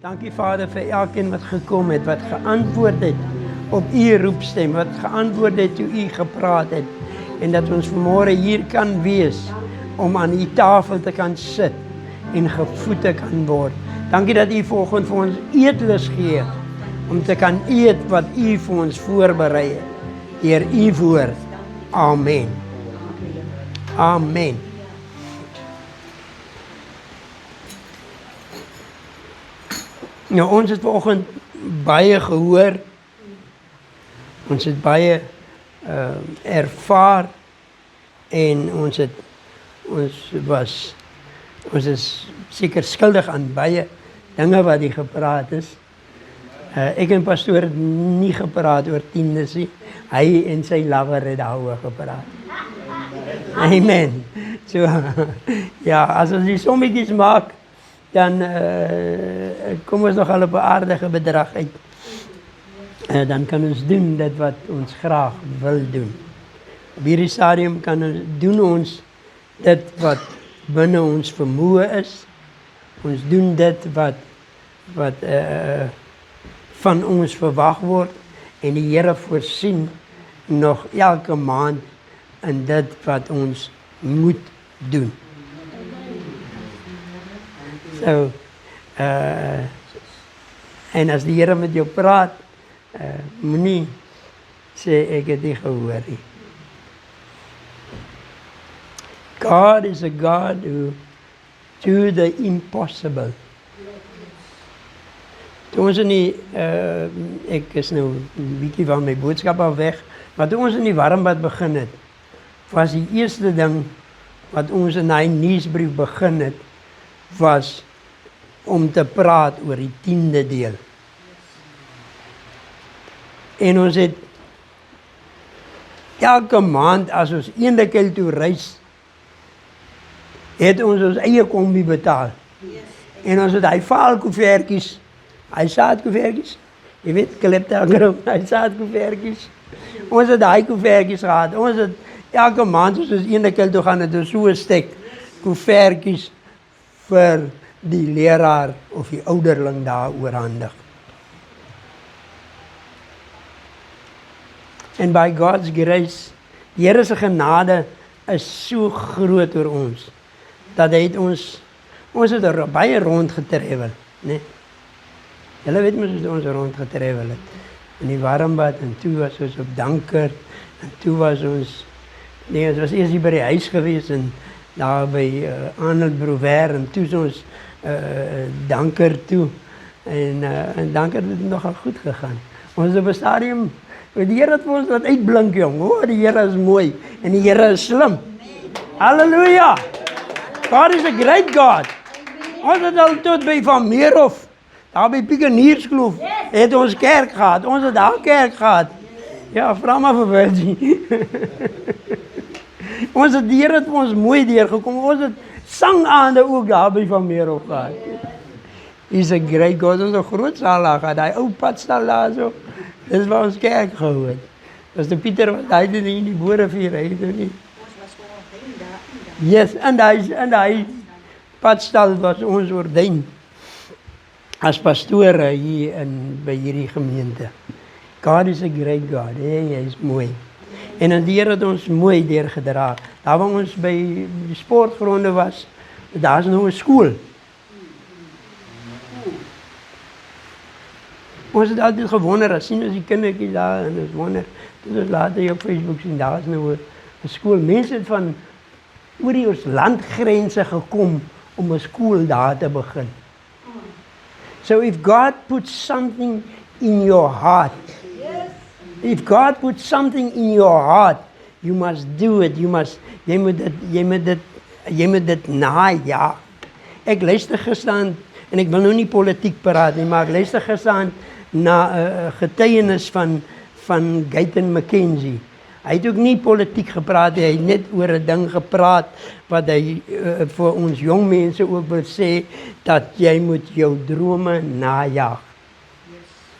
Dankie Vader vir elkeen wat gekom het, wat geantwoord het op u roepstem, wat geantwoord het toe u gepraat het. En dat ons vanmôre hier kan wees om aan u tafel te kan sit en gevoed te kan word. Dankie dat u vanoggend vir ons eetlus gee om te kan eet wat u vir ons voorberei het. Deur u woord. Amen. Amen. Nou, ons het vanoggend baie gehoor. Ons het baie ervaar en ons is seker skuldig aan baie dinge wat hier gepraat is. Ek en pastoor het nie gepraat oor tiendes nie. Hy en sy lover het daaroor gepraat. Amen. So, ja, as ons die sommetjies maak, dan kom ons nogal op 'n aardige bedrag uit. Dan kan ons doen dit wat ons graag wil doen. Op hierdie stadium doen ons dit wat binne ons vermoë is. Ons doen dit wat van ons verwag word en die Here voorsien nog elke maand in dit wat ons moet doen. So, en as die Here met jou praat, moenie sê ek het nie gehoor nie. God is a God who do the impossible. Toe ons in die, ek is nou 'n bietjie van my boodskap af weg, maar toe ons in die warmbad begin het, was die eerste ding wat ons in hy nuusbrief begin het, was om te praat oor die 10de deel. En ons het elke maand as ons eendekel toe reis, het ons eie kombi betaal. En ons het hy vaalkoevertjies, hy saadkoevertjies, jy weet, kleptagrom, hy saadkoevertjies. Ons het hy koevertjies gehad. Ons het elke maand as ons eendekel toe gaan, het ons so 'n stek koevertjies vir die leraar of die ouderling daar oorhandig. En by God's grace, die Here se genade is so groot oor ons, dat hy het ons het baie rondgetravel, né? Julle weet mos hoe ons rondgetravel het. In die warmbad, en toe was ons op Danker, en toe was ons, nee, ons was eers hier by die huis gewees, en daar by Arnold Brouwer, en toe is ons Danker toe, en Danker het nogal goed gegaan. Ons is op 'n stadium, die Here het vir ons wat uitblink, jong. Oh, die Here is mooi, en die Here is slim. Halleluja! God is a great God. Ons het al tot by Van Meerhof, daar by Piekenierskloof, het ons kerk gehad. Ons het daar kerk gehad. Ja, vra maar vir Virgie. Die Here het vir ons mooi deurgekom. Ons het sangaande ook daar by Van Meerhof gehad. He's a great God. Ons het 'n groot saal daar gehad. Daai ou padstal daar so. Dis waar ons kerk gehou het. Was die Pieter wat hy het in die Boerevuur, hy het nie. Yes, en hy padstal was ons ordyn as pastore hier by hierdie gemeente. God is a great God, hy is mooi. En die Here het ons mooi deurgedra. Daar waar ons by die sportgronde was, daar is nou 'n skool. Ons het altyd gewonder, as sien ons die kindertjies daar, en ons wonder, toe ons later op Facebook sien, daar is nou 'n skool. Mense het van oor die ons landgrense gekom om 'n skool daar te begin. So if God puts something in your heart, if God puts something in your heart, you must do it. Jy moet dit najaag. Ek luister gisteraan, en ek wil nou nie politiek praat nie, maar ek luister gisteraan na 'n getuienis van Gayton McKenzie. Hy het ook nie politiek gepraat, hy het net oor 'n ding gepraat wat hy vir ons jong mense ook wil sê, dat jy moet jou drome najaag.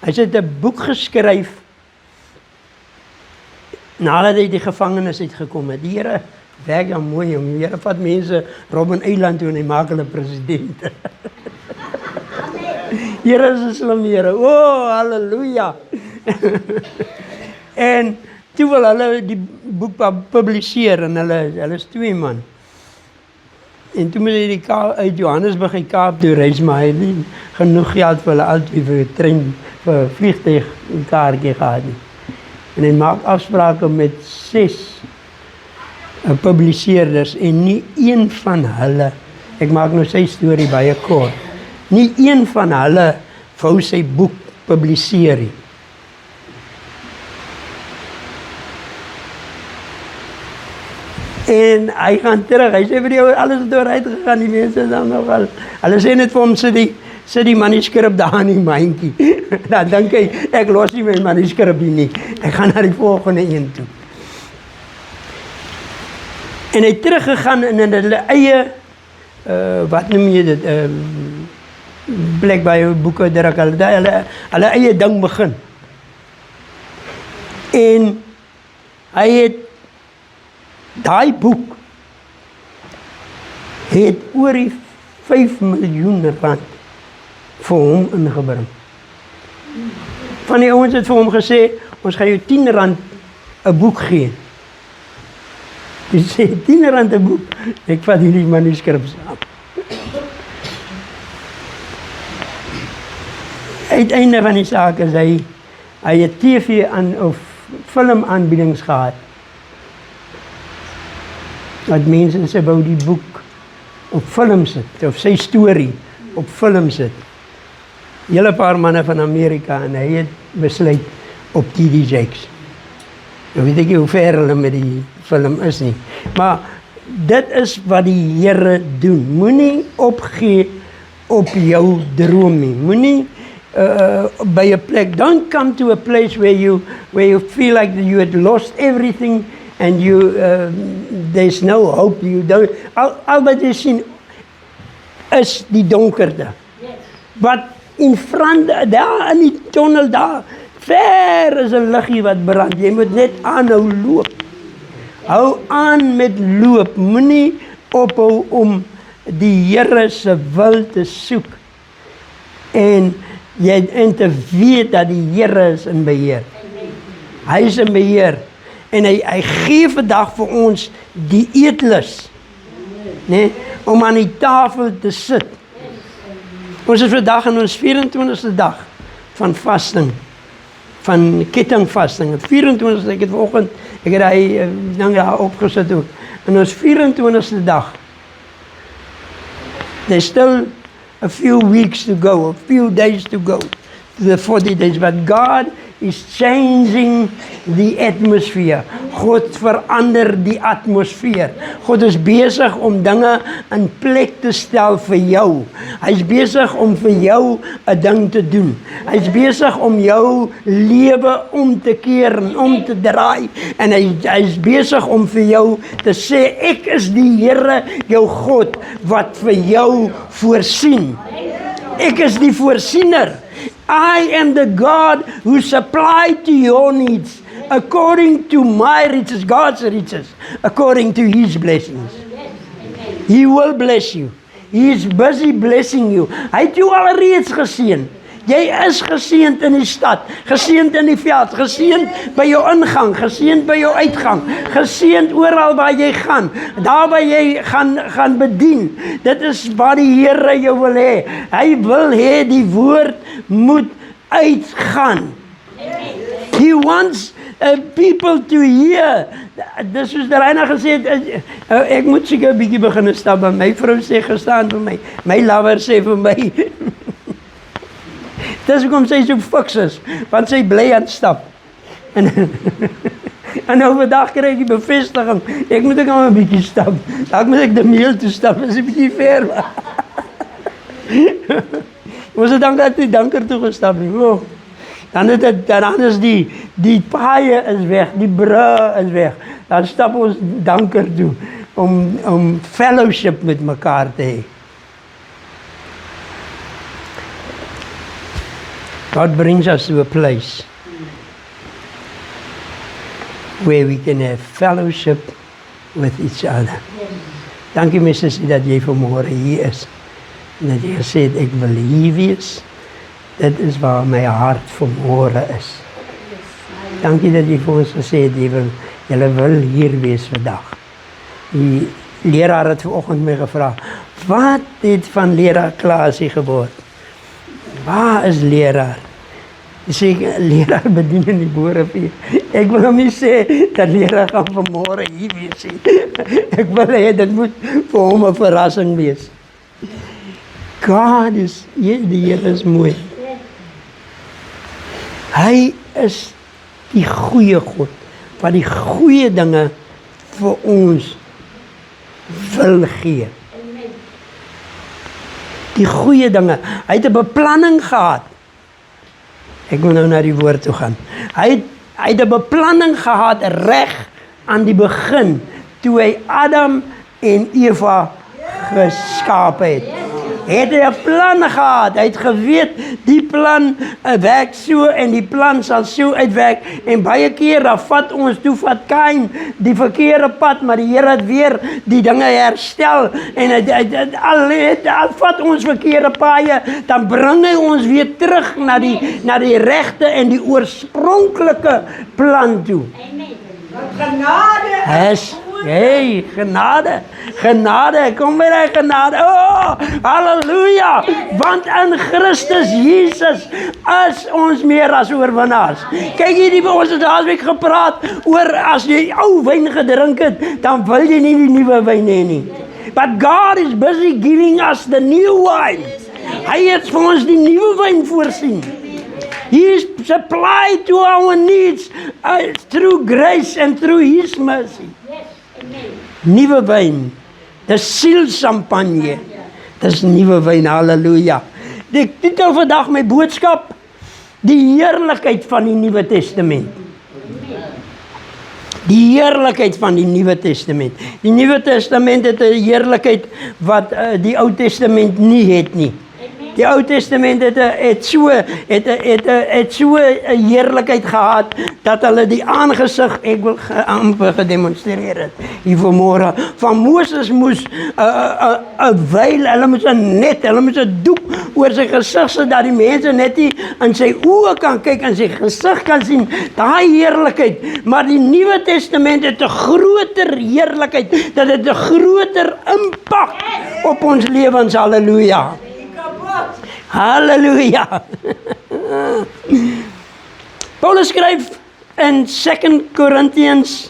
Hy het 'n boek geskryf nadat hy die gevangenis uitgekom het. Die Here werk dan mooi, jong. Die Here vat mense Robben Eiland toe en hy maak hulle president. Here is 'n slim Here. Oh, halleluja. En toe wil hulle die boek publiseer en hulle is 2 man. En toe moet hy uit Johannesburg uit Kaap toe reis, maar hy het nie genoeg geld vir hulle altyd vir trein, vir vliegtuig kaartjie gehad nie. En hy maak afsprake met 6 publiseerders en nie een van hulle, ek maak nou sy storie baie kort, nie een van hulle wou sy boek publiseer nie. En hy gaan terug, hy sê vir die ou, alles het dooruit gegaan, die mense dan nog al, hulle sê net vir hom, sit die manuskrip daar in die mandjie. Dan dink hy, ek los nie my manuskrip hier nie, ek gaan na die volgende een toe. En hy het teruggegaan in hulle eie, wat noem jy dit, plek by boeke, hulle eie ding begin. En hy het daai boek het oor die 5 miljoen rand vir hom ingebring. Van die ouens het vir hom gesê, ons gaan jou 10 rand 'n boek gee. Hy sê, 10 rand 'n boek, ek vat hierdie manuskrip saam. Uiteinde van die saak is hy het TV of film aanbiedings gehad. Dat mense sê wou die boek op film sit, of sy storie op film sit. Hele paar manne van Amerika en hy het besluit op TD Jakes. Nou weet ek nie hoe ver hulle met die film is nie. Maar dit is wat die Here doen. Moenie opgee op jou droom nie. Moenie by 'n plek. Don't come to a place where you feel like you had lost everything and there's no hope. You don't. Al wat jy sien is die donkerte. But in front, daar in die tunnel daar, ver is 'n liggie wat brand. Jy moet net aanhou loop. Hou aan met loop. Moenie ophou om die Here se wil te soek. En te weet dat die Here is in beheer. Hy is in beheer. En hy gee vandag vir ons die eetlus, nee, om aan die tafel te sit. Ons is vandag in ons 24ste dag van vasting, van kettingvasting. 24ste, ek het vanoggend, ek het hy ding daar opgesit ook. In ons 24ste dag. There's still a few weeks to go, a few days to go to the 40 days, but God is changing the atmosphere. God verander die atmosfeer. God is besig om dinge in plek te stel vir jou. Hy is besig om vir jou 'n ding te doen. Hy is besig om jou lewe om te keer en om te draai. En hy is besig om vir jou te sê, ek is die Here, jou God, wat vir jou voorsien. Ek is die voorsiener. I am the God who supplied to your needs according to my riches, God's riches, according to His blessings. He will bless you. He is busy blessing you. Hy het jou alreeds geseën. Jy is geseënd in die stad, geseënd in die veld, geseënd by jou ingang, geseënd by jou uitgang, geseënd oral waar jy gaan, daar waar jy gaan bedien. Dit is wat die Here jou wil hê. Hy wil hê die woord moet uitgaan. He wants people to hear. Dis soos die Reina gesê het, ek moet seker 'n bietjie begin stap, want my vrou sê gestaan vir my, my lover sê vir my, dis hoekom sy so fiks is, want sy bly aan stap. En overdag kry ek die bevestiging, ek moet ook al 'n bietjie stap. Dalk moet ek die meel toe stap, is 'n bietjie ver. Ons het dan net die danker toe gestap. Oh. Dan is die paaie is weg, die brûe is weg. Dan stap ons danker toe om fellowship met mekaar te hê. God brings us to a place where we can have fellowship with each other. Dankie my sussie dat jy vanmôre hier is. En dat jy gesê het ek wil hier wees Dit is waar my hart vanmôre is. Dankie dat jy vir ons gesê het, julle wil hier wees vandag. Die leraar het vanoggend my gevra, wat het van leraar Klaasie geword? Waar is leraar? Ek sê, leraar bedien in die boerevuur. Ek wil hom nie sê dat leraar gaan vanmôre hier wees. Ek wil hê dit moet vir hom 'n verrassing wees. God is, die Here is mooi. Hy is die goeie God, wat die goeie dinge vir ons wil gee. Die goeie dinge. Hy het 'n beplanning gehad. Ek wil nou na die woord toe gaan. Hy het 'n beplanning gehad reg aan die begin, toe hy Adam en Eva geskaap het. Het hy 'n plan gehad, hy het geweet, die plan werk so en die plan sal so uitwerk, en baie keer dan vat Kain die verkeerde pad, maar die Here het weer die dinge herstel, en al vat ons verkeerde paaie, dan bring hy ons weer terug na die regte en die oorspronklike plan toe. Genade! Hey, genade, kom by die genade. Oh, halleluja, want in Christus Jesus is ons meer as oorwinnaars. Kyk hier, ons het laasweek gepraat oor as jy ou wyn gedrink het, dan wil jy nie die nuwe wyn hê nie. But God is busy giving us the new wine. Hy het vir ons die nuwe wyn voorsien. He is supplied to our needs through grace and through His mercy. Nuwe wyn, dis sielchampagne, dis nuwe wyn, halleluja. Die titel vandag my boodskap, die heerlikheid van die Nuwe Testament. Die heerlikheid van die Nuwe Testament. Die Nuwe Testament het 'n heerlikheid wat die Ou Testament nie het nie. Die Ou Testament het so 'n heerlikheid gehad, dat hulle die aangesig, ek wil amper gedemonstreer het, hier vanmôre, van Moses moes 'n veil, hulle moes 'n net, hulle moes 'n doek oor sy gesig sit, dat die mense net nie in sy oë kan kyk, in sy gesig kan sien, daai heerlikheid, maar die Nuwe Testament het 'n groter heerlikheid, dat het 'n groter impak op ons lewens, halleluja. Halleluja. Paulus skryf in 2 Corinthians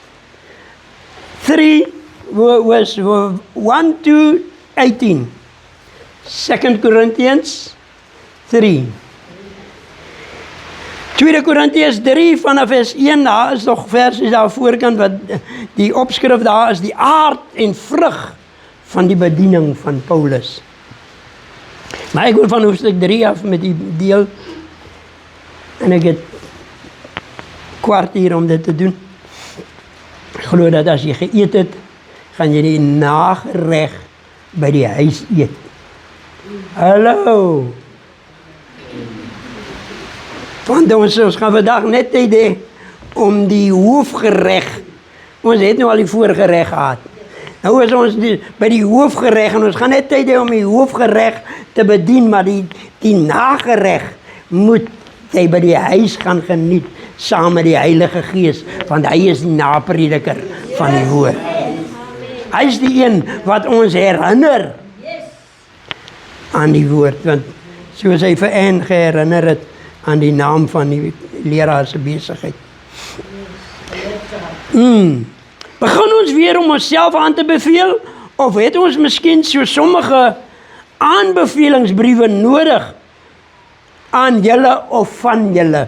3 vers 1 to 18. 2 Corinthians 3. 2 Korintiërs 3 vanaf vers 1, daar is nog versies daar voorkant wat die opskrif daar is, die aard en vrug van die bediening van Paulus. Maar ek wil van hoofstuk 3 af met die deel, en ek het kwartier om dit te doen. Ek glo dat as jy geëet het, gaan jy die nagereg by die huis eet. Hallo! Want ons gaan vandag net tyd hê om die hoofgereg, ons het nou al die voorgereg gehad. Nou is ons by die hoofgereg, en ons gaan net tyd hê om die hoofgereg te bedien, maar die nagereg moet jy by die huis gaan geniet, saam met die Heilige Gees, want hy is die naprediker van die woord. Hy is die een wat ons herinner aan die woord, want soos hy vir Anne geherinner het aan die naam van die leraar se besigheid. Begin ons weer om onsself aan te beveel, of het ons miskien so sommige aanbevelingsbriewe nodig aan julle of van julle?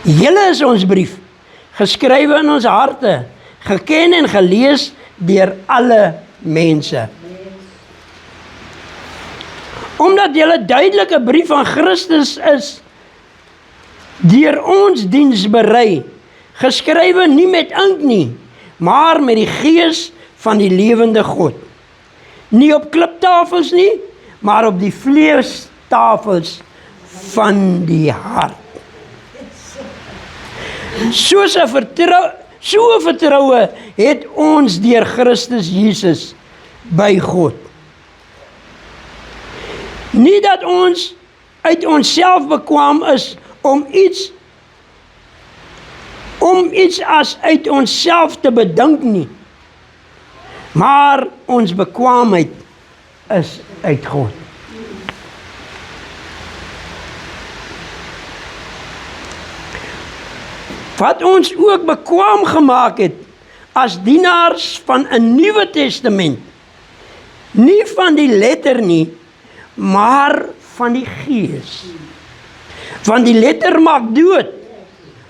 Julle is ons brief, geskrywe in ons harte, geken en gelees deur alle mense. Omdat julle duidelik 'n brief van Christus is, deur ons diens berei, geskrywe nie met ink nie, maar met die Gees van die lewende God. Nie op kliptafels nie, maar op die vleestafels van die hart. So vertroue het ons deur Christus Jesus by God. Nie dat ons uit onsself bekwaam is om iets as uit onsself te bedink nie. Maar ons bekwaamheid is uit God. Wat ons ook bekwaam gemaak het as dienaars van 'n Nuwe Testament, nie van die letter nie, maar van die Gees. Want die letter maak dood,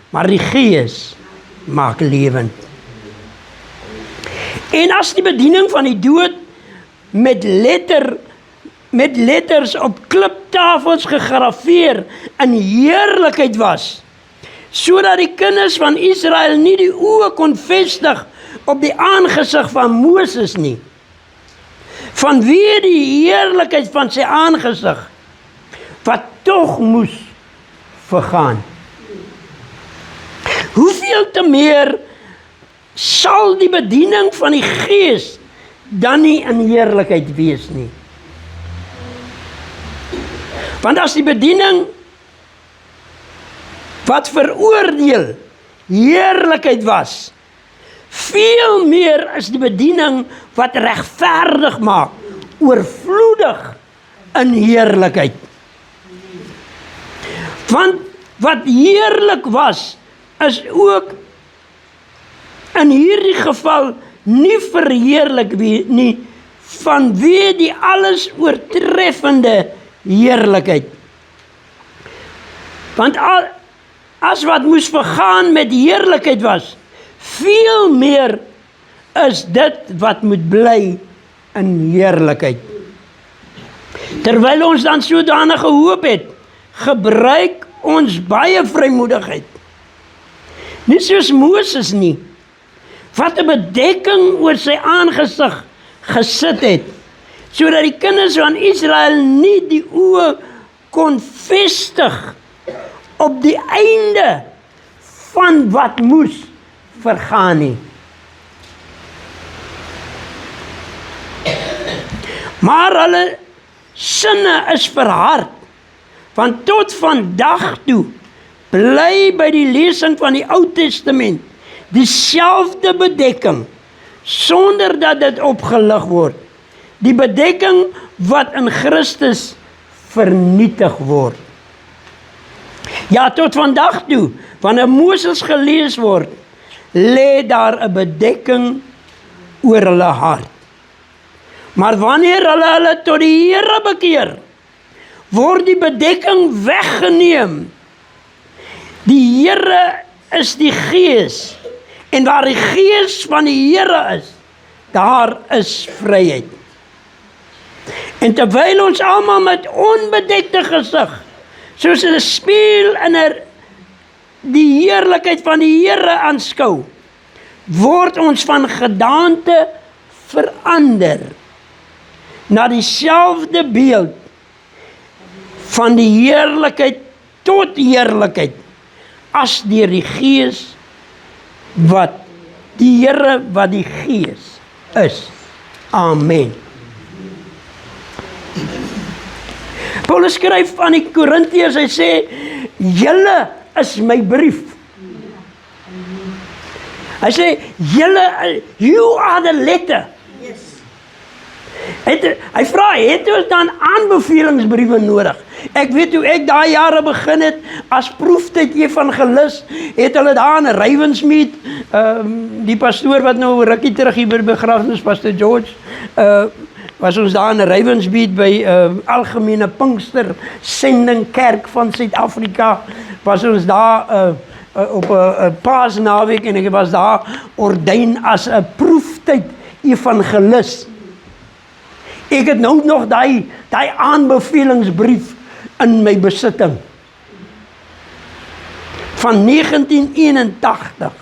maar die Gees maak lewend. En as die bediening van die dood met letters op kliptafels gegraveer in heerlikheid was, sodat die kinders van Israel nie die oë kon vestig op die aangesig van Moses nie, vanweë die heerlikheid van sy aangesig, wat tog moes vergaan. Hoeveel te meer sal die bediening van die Gees dan nie in heerlikheid wees nie. Want as die bediening wat veroordeel heerlikheid was, veel meer is die bediening wat regverdig maak, oorvloedig in heerlikheid. Want wat heerlik was, is ook in hierdie geval nie verheerlik nie, vanweë die alles oortreffende heerlikheid. Want as wat moes vergaan met heerlikheid was, veel meer is dit wat moet bly in heerlikheid. Terwyl ons dan sodanige hoop het, gebruik ons baie vrymoedigheid. Nie soos Moses nie, wat 'n bedekking oor sy aangesig gesit het, sodat die kinders van Israel nie die oë kon vestig op die einde van wat moes vergaan nie. Maar hulle sinne is verhard, want tot vandag toe bly by die lesing van die Ou Testament dieselfde bedekking, sonder dat dit opgelig word. Die bedekking wat in Christus vernietig word. Ja, tot vandag toe, wanneer Moses gelees word, lê daar 'n bedekking oor hulle hart. Maar wanneer hulle tot die Here bekeer, word die bedekking weggeneem. Die Here is die Gees, en waar die Gees van die Here is, daar is vryheid. En terwyl ons almal met onbedekte gesig, soos 'n spieël in die heerlikheid van die Here aanskou, word ons van gedaante verander na dieselfde beeld van die heerlikheid tot heerlikheid, as deur die Gees wat die Here wat die Gees is. Amen. Paulus skryf aan die Korintiërs, hy sê, julle is my brief. Hy sê, you are the letter. Hy vra, het ons dan aanbevelingsbriewe nodig? Ek weet hoe ek daai jare begin het, as proeftyd evangelis, het hulle daar in Ravensmead, die pastoor wat nou rukkie terug hier by begrafnis, Pastor George, was ons daar in Ravensmead by Algemene Pinkster Sending Kerk van Suid-Afrika, was ons daar op 'n Paasnaweek, en ek was daar ordyn as 'n proeftyd evangelis. Ek het nou nog daai aanbevelingsbrief in my besitting van 1981.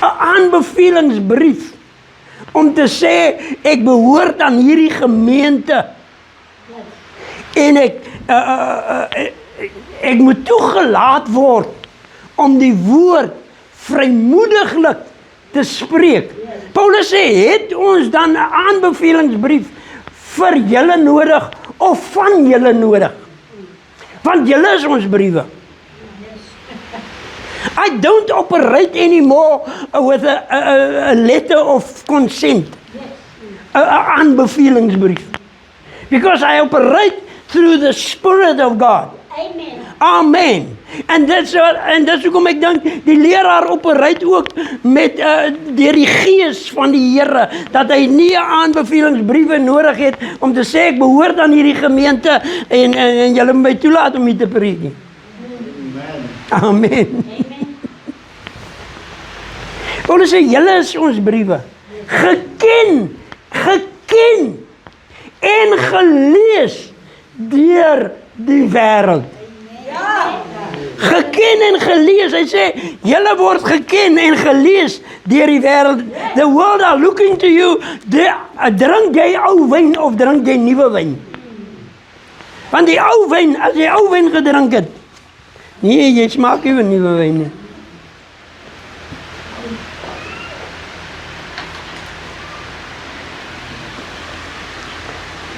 'n Aanbevelingsbrief om te sê ek behoort aan hierdie gemeente en ek moet toegelaat word om die woord vrymoediglik te spreek. Paulus sê, het ons dan 'n aanbevelingsbrief vir julle nodig of van julle nodig. Want julle is ons briewe. I don't operate anymore with a letter of consent, an aanbevelingsbrief. Because I operate through the Spirit of God. Amen. Amen. En dis hoekom ek dink die leraar operate ook met deur die gees van die Here, dat hy nie 'n aanbevelingsbriewe nodig het om te sê ek behoort aan hierdie gemeente en julle moet my toelaat om hier te preek nie. Amen. Paulus sê julle is ons briewe, geken en gelees deur die wêreld. Geken en gelees, hy sê, julle word geken en gelees deur die wêreld. The world are looking to you. Drink jy ou wyn of drink jy nuwe wyn? Want die ou wyn, as jy ou wyn gedrink het, nee, jy smaak nie nuwe wyn nie.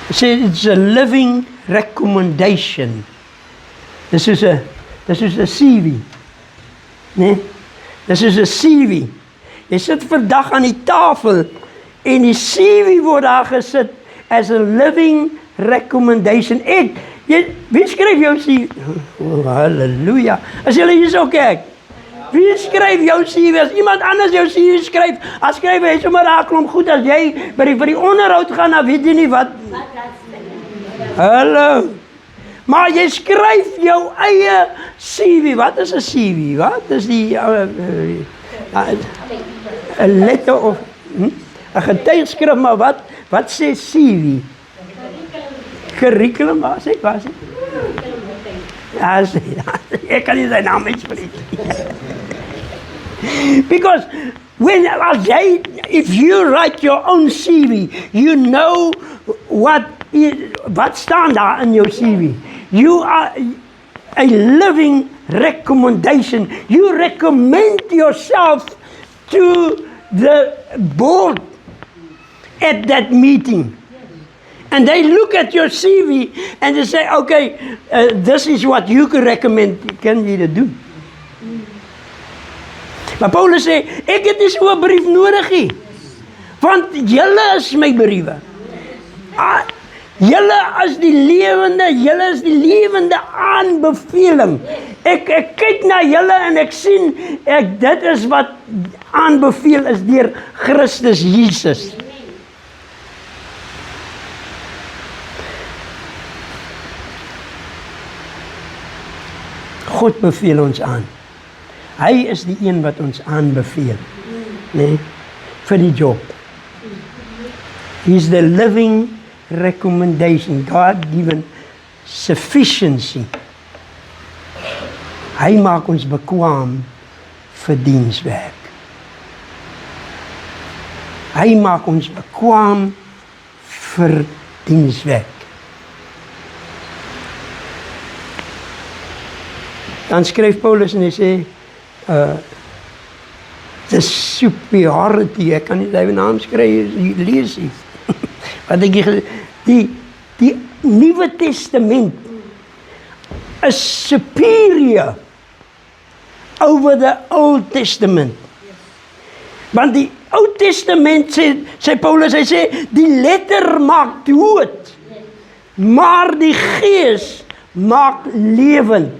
Hy sê, it's a living recommendation. Dis is 'n CV. Nee? Dis is 'n CV. Jy sit vandag aan die tafel en die CV word daar gesit as a living recommendation. Wie skryf jou CV? Oh, halleluja. As julle hier so kyk. Wie skryf jou CV? As iemand anders jou CV skryf, as skryf hy sommer daar klomp goed as jy by die onderhoud gaan, dan weet jy nie wat. Hallo. Maar jy skryf jou eie CV. Wat is 'n CV? Wat is die 'n letter of 'n getuigskrif, maar wat sê CV? Curriculum, wat sê? Ja, ek kan nie sy naam uitspreek. Because if you write your own CV, you know wat staan daar in jou CV. You are a living recommendation. You recommend yourself to the board at that meeting. And they look at your CV and they say, okay, this is what you can recommend. Kan jy dit doen? Maar Paulus sê, ek het nie so 'n brief nodig nie. Want julle is my briewe. Julle is die lewende aanbeveling. Ek kyk na julle en ek sien, dit is wat aanbeveel is deur Christus Jesus. God beveel ons aan. Hy is die een wat ons aanbeveel, nee, vir die job. He's the living recommendation, God-given sufficiency. Hy maak ons bekwaam vir dienswerk. Hy maak ons bekwaam vir dienswerk. Dan skryf Paulus en hy sê, the superiority, ek kan nie sy naam skryf, lees nie. Want die Nuwe Testament is superior over the Old Testament. Want die Oud Testament sê Paulus, hy sê, die letter maak dood, maar die gees maak lewend.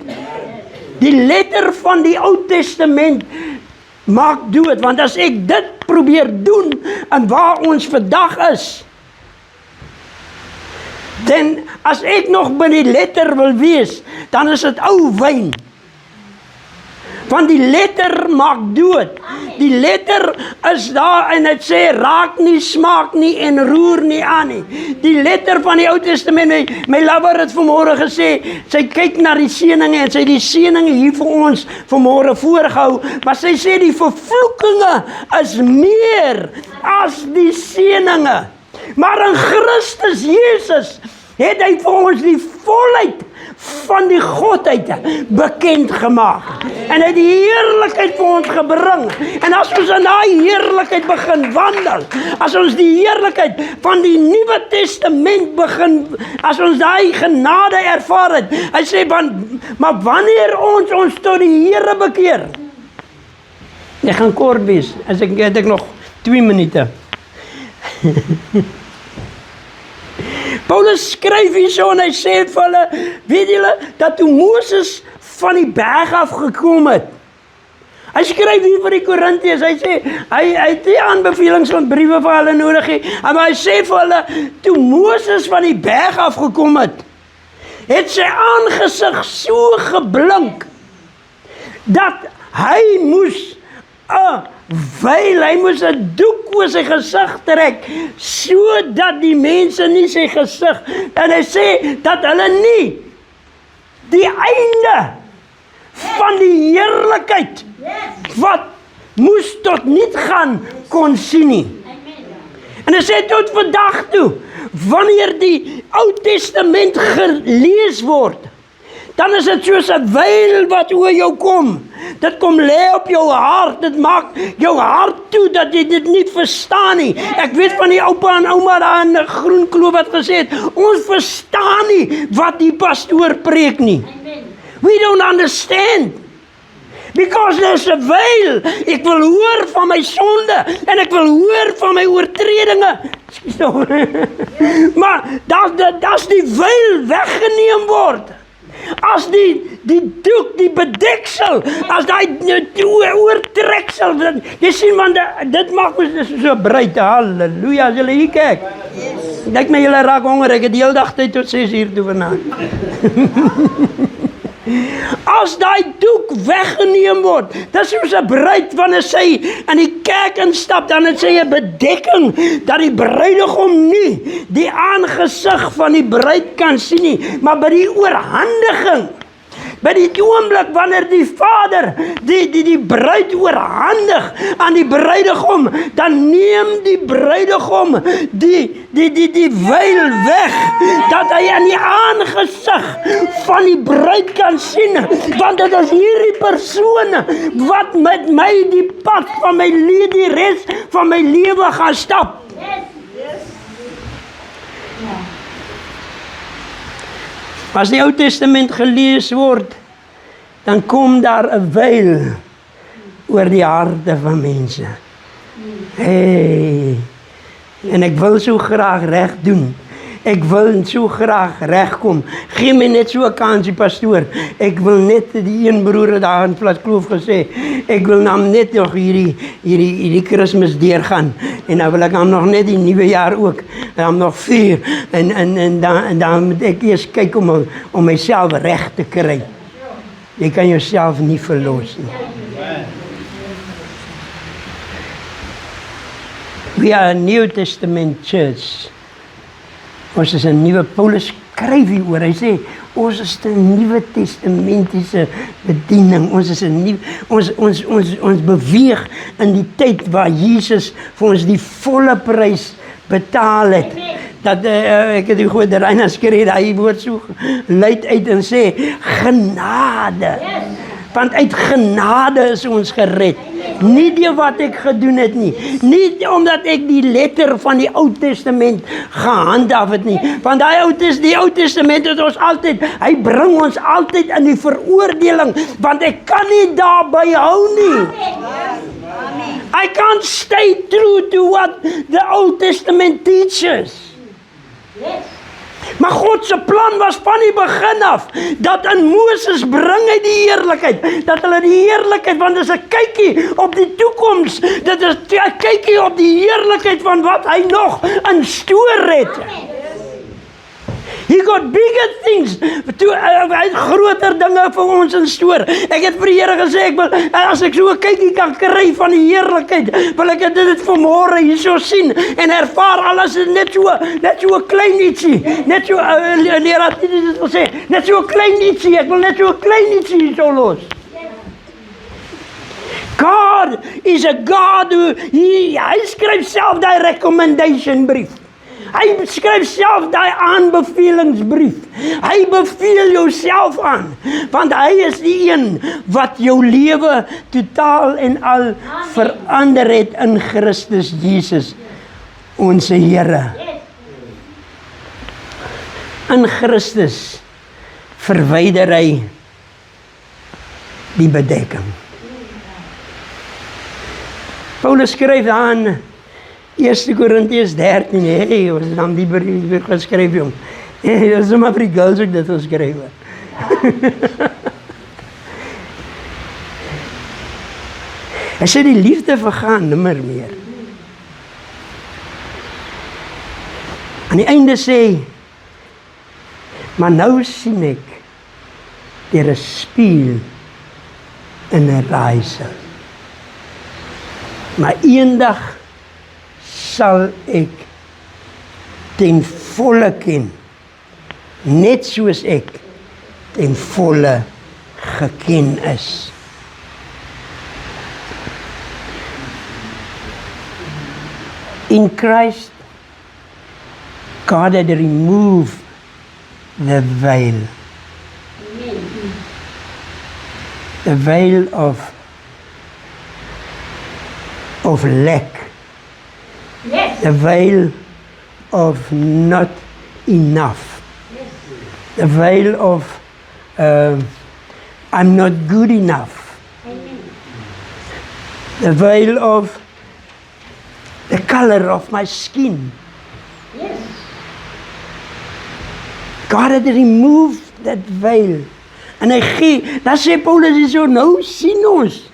Die letter van die Oud Testament maak dood, want as ek dit probeer doen, en waar ons vandag is, dan as ek nog by die letter wil wees, dan is dit ou wyn. Want die letter maak dood. Die letter is daar en dit sê, raak nie, smaak nie en roer nie aan nie. Die letter van die Ou Testament, my lover het vanmôre gesê, sy kyk na die seëninge en sy die seëninge hier vir ons vanmôre voorgehou, maar sy sê die vervloekinge is meer as die seëninge. Maar in Christus Jesus het hy vir ons die volheid van die godheid bekend gemaak. En hy het die heerlikheid vir ons gebring. En as ons in daai heerlikheid begin wandel, as ons die heerlikheid van die Nuwe Testament begin, as ons daai genade ervaar het, hy sê, maar wanneer ons tot die Here bekeer, ek gaan kort wees, het ek nog 2 minute. Paulus skryf hierso en hy sê vir hulle, weet julle, dat toe Moses van die berg af gekom het, hy skryf hier vir die Korintiërs, hy sê, hy het nie aanbevelings van briewe vir hulle nodig nie, maar hy sê vir hulle, toe Moses van die berg af gekom het sy aangesig so geblink, dat hy moes hy moes 'n doek oor sy gesig trek, sodat die mense nie sy gesig, en hy sê, dat hulle nie die einde van die heerlikheid, wat moes tot niet gaan, kon sien nie. En hy sê tot vandag toe, wanneer die Ou Testament gelees word, dan is dit soos 'n wyl wat oor jou kom. Dit kom lê op jou hart, dit maak jou hart toe, dat jy dit nie verstaan nie. Ek weet van die oupa en ouma daar in Groenkloof wat gesê het, ons verstaan nie wat die pastoor preek nie. We don't understand. Because there's a veil. Ek wil hoor van my sonde, en ek wil hoor van my oortredinge. Maar as die veil weggeneem word, as die doek, die bedeksel, as die oortreksel, jy sien man, dit maak ons so breed, halleluja, as julle hier kyk. Kyk my, julle raak honger, ek het die hele dag tyd tot 6 uur toe vanaand. As die doek weggeneem word, dit is soos 'n bruid wanneer sy in die kerk instap, dan het sy 'n bedekking, dat die bruidegom nie die aangesig van die bruid kan sien nie, maar by die oorhandiging, by die oomblik wanneer die vader die bruid oorhandig aan die bruidegom, dan neem die bruidegom die veil weg, dat hy aan die aangesig van die bruid kan sien, want dit is hierdie persoon wat met my die pad van my lewe, die res van my lewe gaan stap. As die Ou Testament gelees word, dan kom daar 'n veil oor die harte van mense. Hey, en ek wil so graag reg doen. Ek wil so graag regkom. Gee my net so 'n kansie, pastoor. Ek wil net, die een broer daar in Platkloof gesê, ek wil nou net nog hierdie Kersfees deurgaan. En dan wil ek hom nog net die nuwe jaar ook, dan nog vier. En dan moet ek eers kyk om myself reg te kry. Jy kan jouself nie verlos nie. We are a New Testament church. Ons is 'n nuwe, Paulus skryf hieroor, hy sê, ons is 'n Nuwe Testamentiese bediening, ons is 'n nuwe, ons beweeg in die tyd waar Jesus vir ons die volle prys betaal het. Dat, ek het die goeie Reina skree, hy woord so luid uit en sê, genade. Want uit genade is ons gered. Nie die wat ek gedoen het nie. Nie omdat ek die letter van die Ou Testament gehandhaaf het nie. Want die Ou Testament het ons altyd, hy bring ons altyd in die veroordeling, want ek kan nie daarby hou nie. I can't stay true to what the Old Testament teaches. Maar God se plan was van die begin af, dat in Moses bring hy die heerlikheid, dat hulle die heerlikheid, want dit is 'n kykie op die toekoms, dit is 'n kykie op die heerlikheid van wat hy nog in stoor het. He got bigger things, hy het groter dinge vir ons in stoor. Ek het vir die Here gesê, as ek so 'n kykie kan kry van die heerlikheid, wil ek dit vanmôre hierso sien en ervaar. Alles is net so 'n klein ietsie, net so, leraar het dit gesê, net so 'n klein ietsie, ek wil net so 'n klein ietsie hierso los. God is a God who, hy skryf self die recommendation brief. Hy skryf self daai aanbevelingsbrief. Hy beveel jouself aan, want hy is die een wat jou lewe totaal en al verander het in Christus Jesus, ons Here. In Christus verwyder hy die bedekking. Paulus skryf aan 1 Korintiërs 13, hey, ons het dan die brief geskryf, jong. Hey, dat is maar vir die girls ook dit ons skryf. Hy sê die liefde vergaan nimmer meer. Aan die einde sê, maar nou sien ek deur 'n spieël in 'n raaisel. Maar eendag sal ek ten volle ken, net soos ek ten volle geken is. In Christ, God had removed the veil. The veil of lack. Yes. The veil of not enough. Yes. The veil of I'm not good enough. Amen. The veil of the color of my skin. Yes. God had removed that veil. En hy gee, dan sê Paulus hier so, nou sien ons.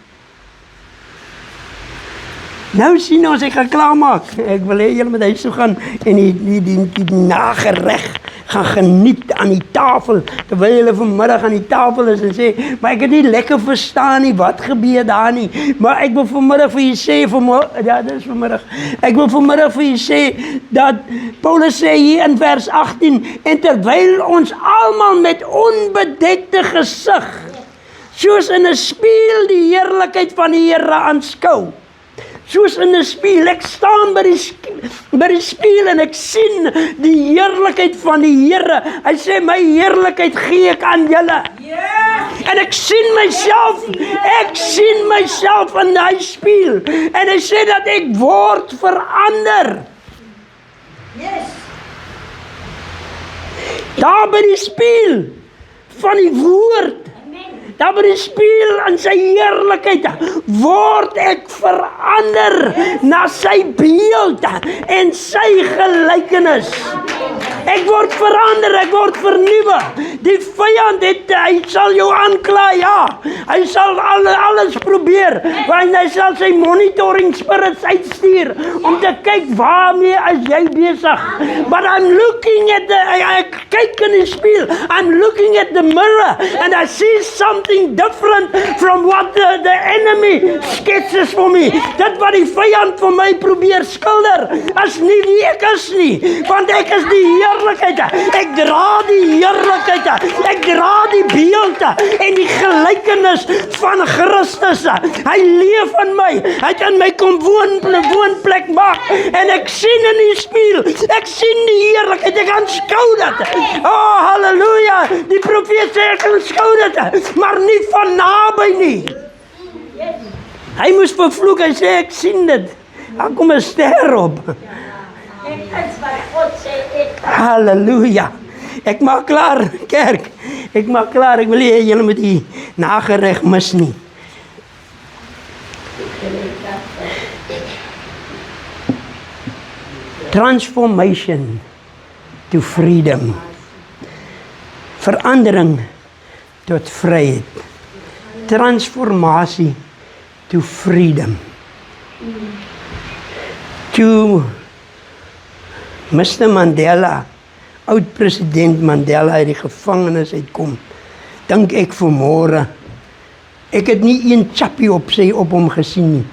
Nou sien ons, ek gaan klaarmaak. Ek wil hê julle moet huis toe gaan en die nagereg gaan geniet aan die tafel, terwyl hulle vanmiddag aan die tafel is en sê, maar ek het nie lekker verstaan nie, wat gebeur daar nie, maar ek wil vanmiddag vir julle sê, ek wil vanmiddag vir julle sê, dat Paulus sê hier in vers 18, en terwyl ons almal met onbedekte gesig, soos in 'n spieël die heerlikheid van die Here aanskou, soos in 'n spieël, ek staan by die spieël en ek sien die heerlikheid van die Here. Hy sê, my heerlikheid gee ek aan julle. Yes. En ek sien myself in die spieël. En hy sê dat ek word verander. Yes. Daar by die spieël van die woord, daar by die spieël in sy heerlikheid, word ek verander na sy beeld en sy gelykenis. Ek word verander, ek word vernuwe. Die vyand hy sal jou aankla, ja. Hy sal alles probeer, want hy sal sy monitoring spirits uitstuur, om te kyk waarmee is jy besig. But I'm looking at ek kyk in die spieël, I'm looking at the mirror, and I see something different from what the enemy sketches for me. Dit wat die vyand vir my probeer skilder, is nie wie ek is nie, want ek is die heerlikheid. Ek dra die heerlikheid. Ek dra die beeld en die gelykenis van Christus. Hy leef in my. Hy kan my kom woonplek maak. En ek sien in die spieël, ek sien die heerlikheid. Ek aanskou dit. Oh, halleluja. Die profeet sê ek aanskou dit, maar nie van naby nie. Hy moes vervloek, hy sê ek sien dit. Daar kom 'n ster op. Halleluja. Ek maak klaar, kerk. Ek maak klaar. Ek wil hê julle moet die nagereg mis nie. Transformation to freedom. Verandering tot vryheid. Transformasie to freedom. To Mr. Mandela, oud-president Mandela uit die gevangenis uitkom, dink ek vanmôre, ek het nie een chappie op hom gesien nie.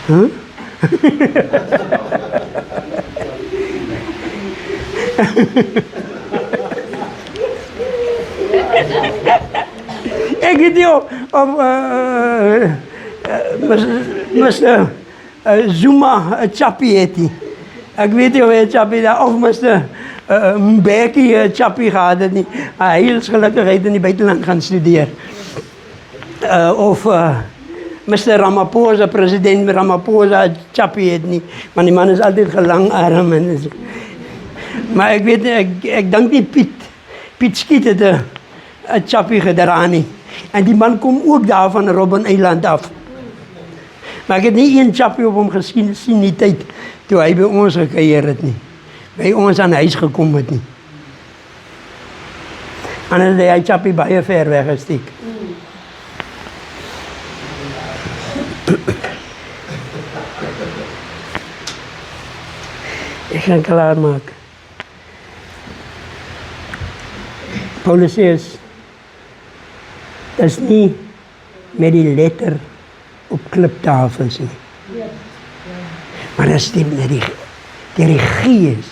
Huh? Ek het nie op Mr. Zuma 'n chappie het nie. Ek weet nie of hy 'n chappie daar of Mr. Mbeki 'n chappie gehad het nie. Hy is gelukkig uit in die buiteland gaan studeer. Of Mr. Ramaphosa, president Ramaphosa 'n chappie het nie, want die man is altyd gelangarm en is. Maar ek weet nie, ek dink nie Piet Skiet het 'n chappie gedra nie. En die man kom ook daar van Robben Eiland af. Maar ek het nie een chappie op hom gesien die tyd toe hy by ons gekuier het nie. By ons aan huis gekom het nie. Anders het hy chappie baie ver weggesteek. Ek gaan klaar maak. Paulus sê, dit is nie met die letter op kliptafels nie. Maar dit is met die gees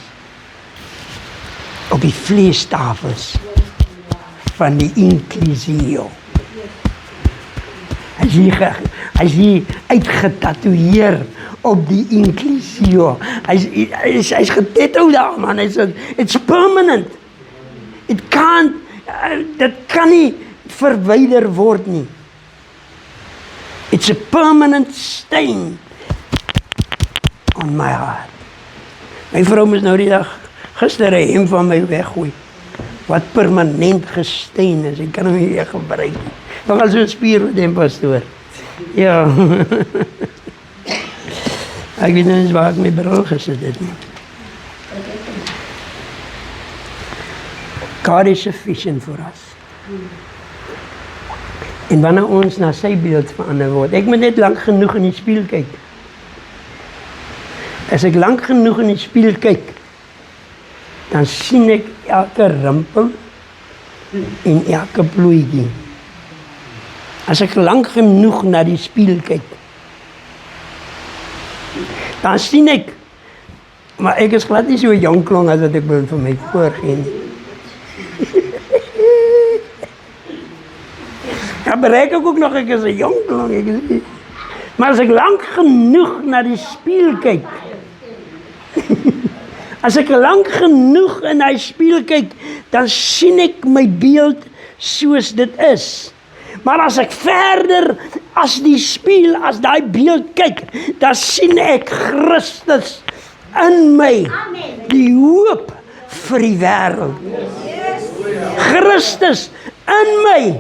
op die vleestafels van die inklusio. Hy is hier uitgetatoeëer op die inklusio. Hy's getatoeëerd daar, man. It's permanent. Dit kan nie verwyder word nie. It's a permanent stain on my heart. My vrou moes nou die dag gister 'n hemp van my weggooi. Wat permanent gesteen is. Ek kan hom nie weer gebruik nie. Nogal so 'n spier wat hom pastoor. Ja. Ek weet nie waar ek my bril gesit het nie. God is sufficient for us. En wanneer ons na sy beeld verander word, ek moet net lank genoeg in die spieël kyk. As ek lank genoeg in die spieël kyk, dan sien ek elke rimpel en elke plooitjie. As ek lank genoeg na die spieël kyk, dan sien ek, maar ek is glad nie so jonklong as wat ek wil vir my voorgee nie. Dan bereik ek ook nog, ek is 'n jonklong, maar as ek lank genoeg na die spieël kyk, as ek lank genoeg in die spieël kyk, dan sien ek my beeld soos dit is. Maar as ek verder as die spieël, as daai beeld kyk, dan sien ek Christus in my, die hoop vir die wêreld. Christus in my,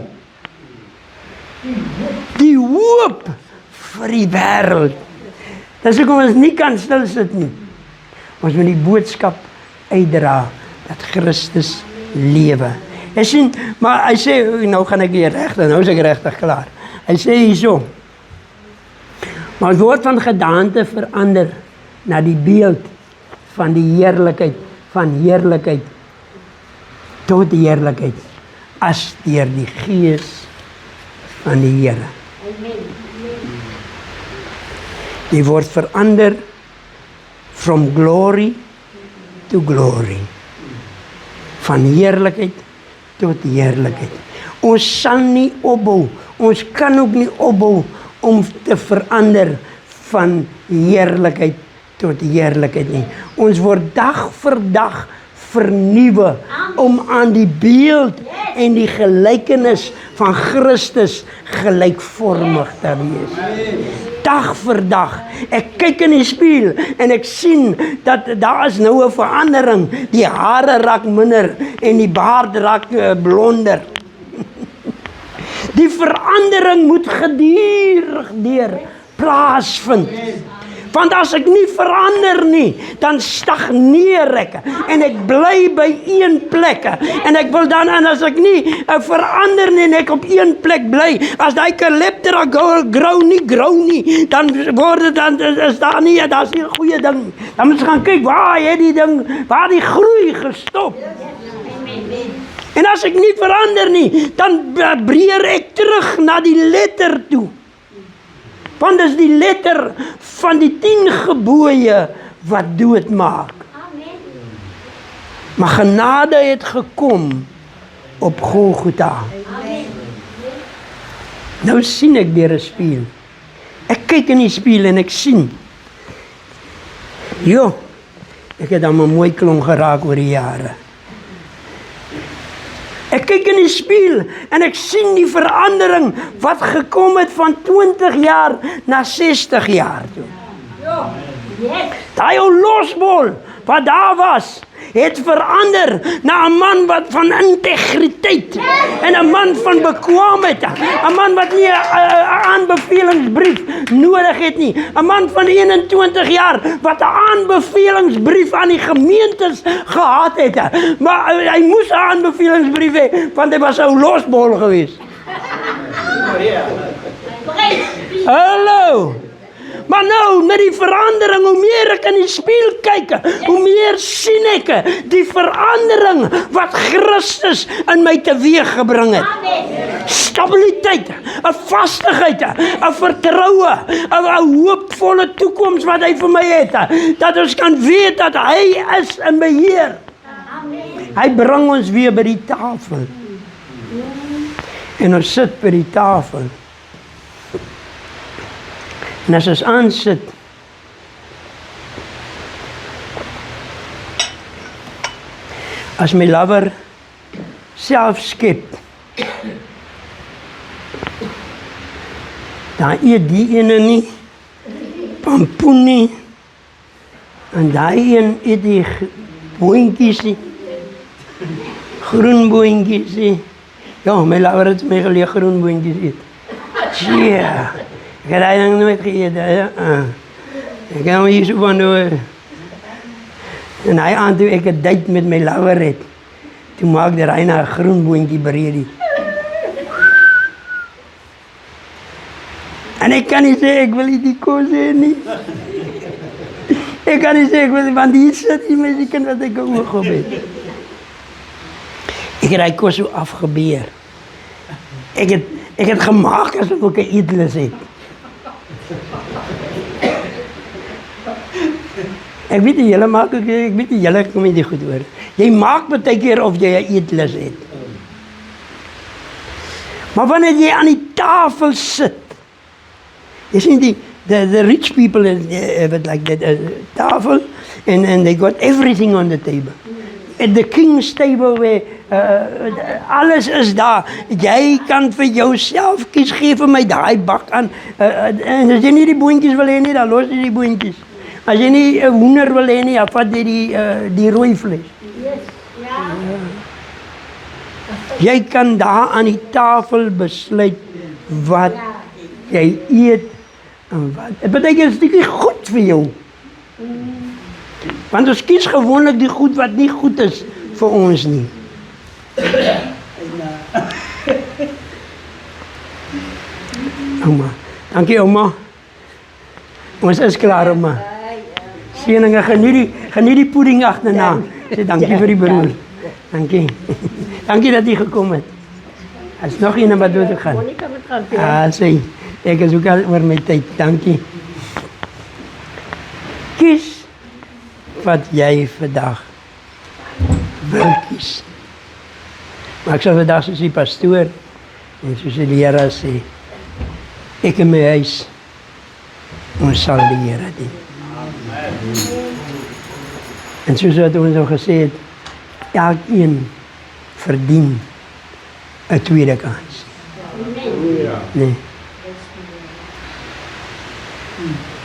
die hoop vir die wêreld. Dis hoekom ons nie kan stil sit nie. Ons moet die boodskap uitdra dat Christus lewe. Hy sien, maar hy sê, nou gaan ek hier regtig, nou is ek regtig klaar. Hy sê hierso, maar het word van gedaante verander na die beeld van die heerlikheid, van heerlikheid tot heerlikheid, as deur die Gees van die Here. Die word verander from glory to glory. Van heerlikheid tot heerlikheid. Ons sal nie opbou, ons kan ook nie opbou om te verander van heerlikheid tot heerlikheid nie. Ons word dag vir dag vernuwe om aan die beeld en die gelykenis van Christus gelykvormig te wees. Dag vir dag. Ek kyk in die spieël en ek sien dat daar is nou 'n verandering. Die hare raak minder en die baard raak blonder. Die verandering moet gedurig deur plaasvind. Want as ek nie verander nie, dan stagneer ek en ek bly by een plek. En ek wil dan, en as ek nie verander nie en ek op een plek bly, as daai Calyptra grow nie, dan word dit, dan is daar nie, daar's nie 'n goeie ding. Dan moet jy gaan kyk, waar het die ding, waar die groei gestop. En as ek nie verander nie, dan breer ek terug na die letter toe. Want dis die letter van die 10 gebooie wat dood maak. Maar genade het gekom op Golgotha. Nou sien ek deur 'n spieël. Ek kyk in die spieël en ek sien Jo, ek het dan maar mooi klong geraak oor die jare. Ek kyk in die spieël en ek sien die verandering wat gekom het van 20 jaar na 60 jaar toe. Yes. Daai ou losbol wat daar was, het verander na 'n man wat van integriteit en 'n man van bekwaamheid, 'n man wat nie 'n aanbevelingsbrief nodig het nie, 'n man van 21 jaar wat 'n aanbevelingsbrief aan die gemeentes gehad het, maar hy moes 'n aanbevelingsbrief hê, want hy was 'n ou losbol geweest. Hallo! Maar nou, met die verandering, hoe meer ek in die spieël kyk, hoe meer sien ek die verandering wat Christus in my teweeg gebring het. Stabiliteit, 'n vastigheid, 'n vertroue, 'n hoopvolle toekoms wat hy vir my het. Dat ons kan weet dat hy is in beheer. Hy bring ons weer by die tafel. En ons sit by die tafel. En as ons aansit, as my lover self skep, dan eet die ene nie, pampoen nie, en daai een eet die boontjies nie, groen boontjies nie. Ja, my lover het my geleer groen boontjies eet. Yeah. Ek het daai ding nooit geëet, Ek het hom hier so van en hy aan toe ek 'n date met my lover het, toe maak die Reina 'n groen boontjie breedie. En ek kan nie sê ek wil die kos hê nie. Ek kan nie sê ek wil, want hier sit die mense wat ek oog op het. Ek het die kos so afgebeer. Ek het gemaak asof ek 'n eetlus het. Ek weet nie, julle maak ook, ek weet nie, julle kom nie die goed oor. Jy maak baie keer of jy 'n eetlus het. Maar wanneer jy aan die tafel sit, jy sien the rich people have it like that tafel, and they got everything on the table. At the king's table where alles is daar. Jy kan vir jouself kies, gee vir my daai bak aan. En as jy nie die boontjies wil hê nie, dan los jy die boontjies. As jy nie 'n hoender wil hê nie, dan vat jy die rooi vleis. Yes. Ja. Jy kan daar aan die tafel besluit wat jy eet en wat. Dit beteken is nie goed vir jou. Want ons kies gewoonlik die goed wat nie goed is vir ons nie. Ouma, dankie ouma. Ons is klaar ouma. Seëninge, geniet die pudding agterna. Sê dankie vir die broer. Dankie. Dankie dat jy gekom het. As nog iemand wat dood gaan. Sê, ek is ook al oor my tyd. Dankie. Kies wat jy vandag wil kies. Maar ek sal vandag soos die pastoor en soos die Here sê, ek in my huis, ons sal die Here dien. En soos wat ons al gesê het, elkeen verdien 'n tweede kans. Nee.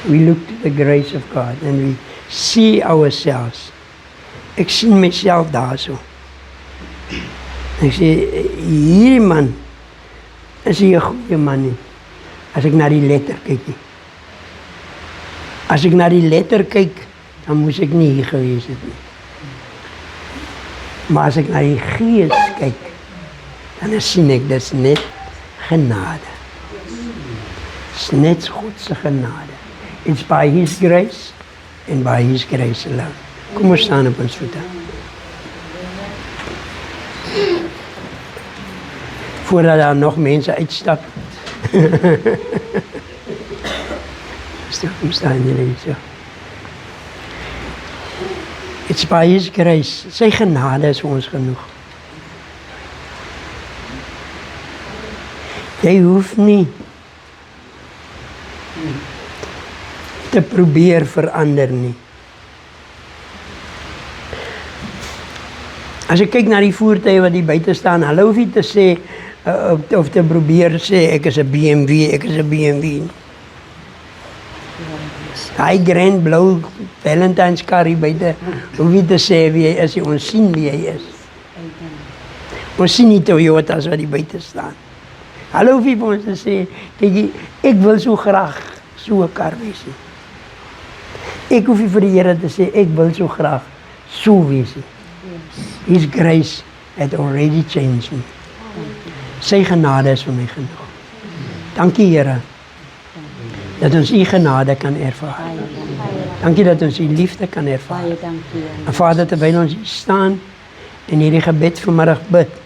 We look to the grace of God and we see ourselves. Ek sien myself daar so. Ek sê, hierdie man is nie 'n goeie man nie, as ek na die letter kyk nie. As ek na die letter kyk, dan moes ek nie hier gewees het nie. Maar as ek na die gees kyk, dan sien ek, dit is net genade. Dit is net God se genade. It's by His grace and by His grace alone. Kom ons staan op ons voete. Voordat daar nog mense uitstap. Kom staan jullie so. It's by His grace. Sy genade is vir ons genoeg. Jy hoef nie te probeer verander nie. As ek kyk na die voertuie wat hier buite staan, hulle hoef nie te sê of te probeer sê ek is 'n BMW, ek is 'n BMW nie. Hy grand blou Valentine's kar hier buite, hoef nie te sê wie hy is, ons sien wie hy is. Ons sien nie Toyotas wat hier buite staan. Hulle hoef nie vir ons te sê, kyk, ek wil so graag so 'n kar wees nie. Ek hoef nie vir die Here te sê, ek wil so graag so wees nie. His grace had already changed me. Sy genade is vir my genoeg. Dankie Here, dat ons u genade kan ervaar. Dankie dat ons u liefde kan ervaar. Baie dankie. En Vader, terwyl ons hier staan en hierdie gebed vanmiddag bid,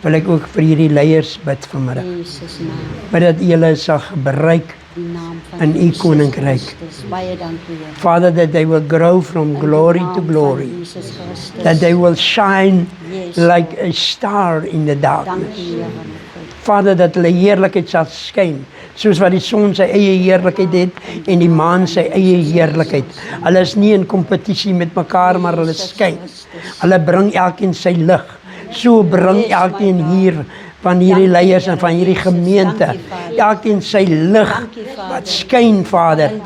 wil ek ook vir hierdie leiers bid vanmiddag. Jesus naam. Bid dat u hulle sal gebruik Die naam van in u Jesus koninkryk. Christus. Baie dankie Here. Father, that they will grow from In die glory naam to van glory. Jesus Christus. That they will shine Yes, like a star in the darkness. Dankie Here. Vader, dat hulle heerlikheid sal skyn, soos wat die son sy eie heerlikheid het en die maan sy eie heerlikheid. Hulle is nie in kompetisie met mekaar, maar hulle skyn. Hulle bring elkeen sy lig. So bring elkeen hier van hierdie leiers en van hierdie gemeente, elkeen sy lig wat skyn, Vader,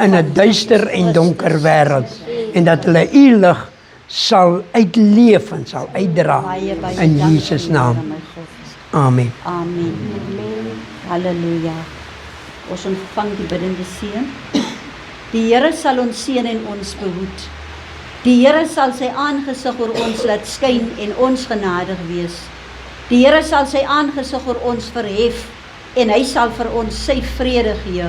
in 'n duister en donker wêreld, en dat hulle u lig sal uitleef en sal uitdra Baie, baie in dankie, Jesus Here, naam. my God. Amen. Amen. Halleluja. Ons ontvang die biddende seën. Die Here sal ons seën en ons behoed. Die Here sal sy aangesig oor ons laat skyn en ons genadig wees. Die Here sal sy aangesig oor ons verhef en hy sal vir ons sy vrede gee.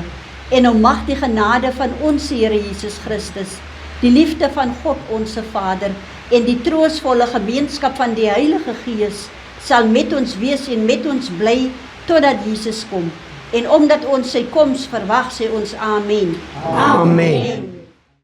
En om mag die genade van ons Here Jesus Christus, die liefde van God ons Vader en die troostvolle gemeenskap van die Heilige Gees sal met ons wees en met ons bly totdat Jesus kom. En omdat ons sy koms verwag, sê ons amen. Amen.